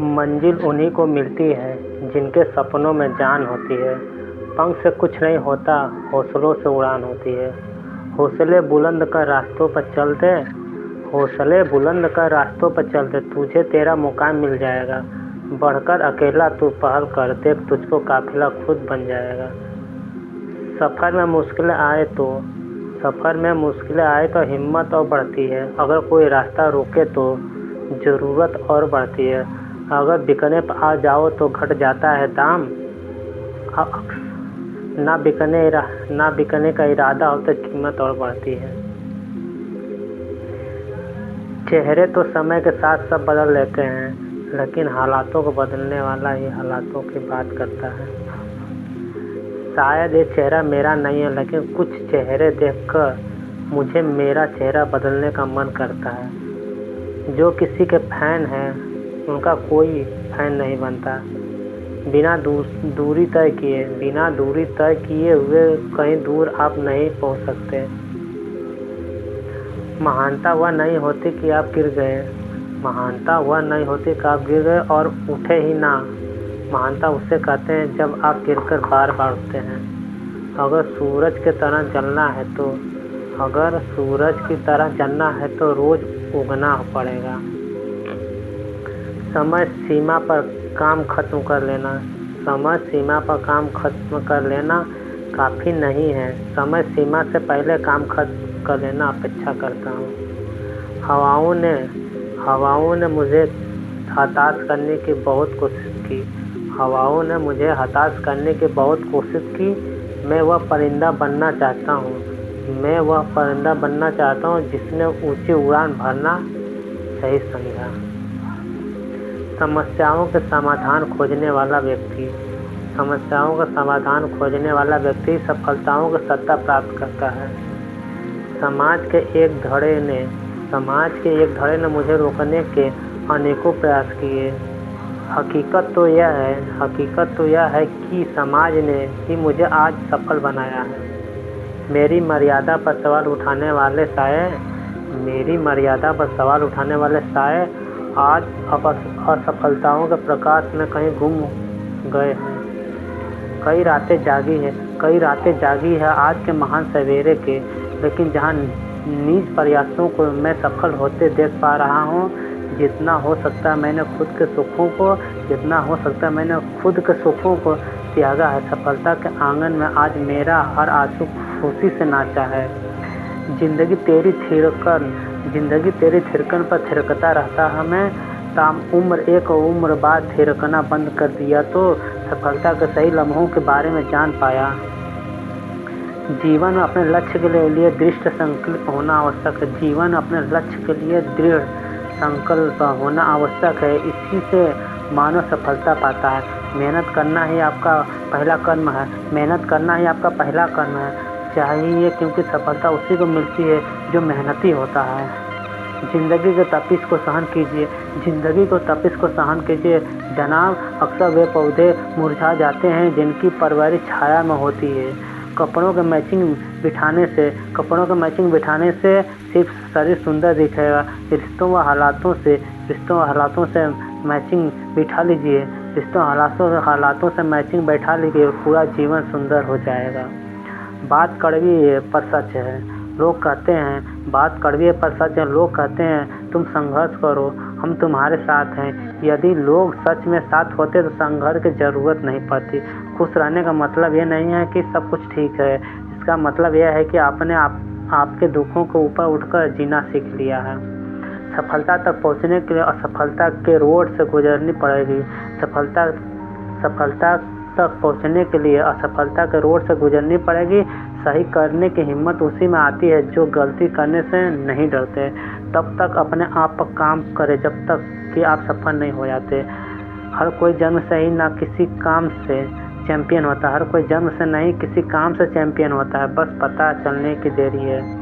मंजिल उन्हीं को मिलती है जिनके सपनों में जान होती है। पंख से कुछ नहीं होता, हौसलों से उड़ान होती है। हौसले बुलंद कर रास्तों पर चलते, हौसले बुलंद कर रास्तों पर चलते, तुझे तेरा मुकाम मिल जाएगा। बढ़कर अकेला तू पहल कर, देख तुझको काफिला खुद बन जाएगा। सफ़र में मुश्किलें आए तो हिम्मत और बढ़ती है। अगर कोई रास्ता रोके तो ज़रूरत और बढ़ती है। अगर बिकने पर आ जाओ तो घट जाता है दाम। ना बिकने का इरादा हो तो कीमत और बढ़ती है। चेहरे तो समय के साथ सब बदल लेते हैं, लेकिन हालातों को बदलने वाला ही हालातों की बात करता है। शायद ये चेहरा मेरा नहीं है, लेकिन कुछ चेहरे देखकर मुझे मेरा चेहरा बदलने का मन करता है। जो किसी के फैन हैं उनका कोई फैन नहीं बनता। बिना दूरी तय किए हुए कहीं दूर आप नहीं पहुंच सकते। महानता वह नहीं होती कि आप गिर गए और उठे ही ना। महानता उसे कहते हैं जब आप गिरकर बार बार उठते हैं। अगर सूरज की तरह जलना है तो रोज उगना पड़ेगा। समय सीमा पर काम खत्म कर लेना काफ़ी नहीं है। समय सीमा से पहले काम खत्म कर लेना अपेक्षा करता हूँ। हवाओं ने मुझे हताश करने की बहुत कोशिश की। मैं वह परिंदा बनना चाहता हूँ जिसने ऊंची उड़ान भरना सही समझा। समस्याओं के समाधान खोजने वाला व्यक्ति सफलताओं की सत्ता प्राप्त करता है। समाज के एक धड़े ने मुझे रोकने के अनेकों प्रयास किए। हकीकत तो यह है कि समाज ने ही मुझे आज सफल बनाया है। मेरी मर्यादा पर सवाल उठाने वाले शायद आज असफलताओं के प्रकाश में कहीं गुम गए हैं। कई रातें जागी है आज के महान सवेरे के, लेकिन जहां निज प्रयासों को मैं सफल होते देख पा रहा हूं। जितना हो सकता मैंने खुद के सुखों को त्यागा है। सफलता के आंगन में आज मेरा हर आंसू खुशी से नाचा है। जिंदगी तेरी थिरकन पर थिरकता रहता है। मैं एक उम्र बाद थिरकना बंद कर दिया तो सफलता के सही लम्हों के बारे में जान पाया। जीवन में अपने लक्ष्य के लिए दृढ़ संकल्प होना आवश्यक है। इसी से मानव सफलता पाता है। मेहनत करना ही आपका पहला कर्म है चाहिए, क्योंकि सफलता उसी को मिलती है जो मेहनती होता है। जिंदगी को तपिश को सहन कीजिए जनाब। अक्सर वे पौधे मुरझा जाते हैं जिनकी परवरिश छाया में होती है। कपड़ों के मैचिंग बिठाने से सिर्फ शरीर सुंदर दिखेगा। रिश्तों व हालातों से मैचिंग बैठा लीजिए, पूरा जीवन सुंदर हो जाएगा। बात कड़वी है पर सच है। लोग कहते हैं तुम संघर्ष करो, हम तुम्हारे साथ हैं। यदि लोग सच में साथ होते तो संघर्ष की जरूरत नहीं पड़ती। खुश रहने का मतलब ये नहीं है कि सब कुछ ठीक है। इसका मतलब यह है कि आपने आपके दुखों को ऊपर उठकर जीना सीख लिया है। सफलता तक पहुंचने के लिए असफलता के रोड से गुजरनी पड़ेगी। सफलता तक पहुंचने के लिए असफलता के रोड से गुजरनी पड़ेगी। सही करने की हिम्मत उसी में आती है जो गलती करने से नहीं डरते। तब तक अपने आप पर काम करें जब तक कि आप सफल नहीं हो जाते। हर कोई जन्म से ही ना किसी काम से चैंपियन होता है। बस पता चलने की देरी है।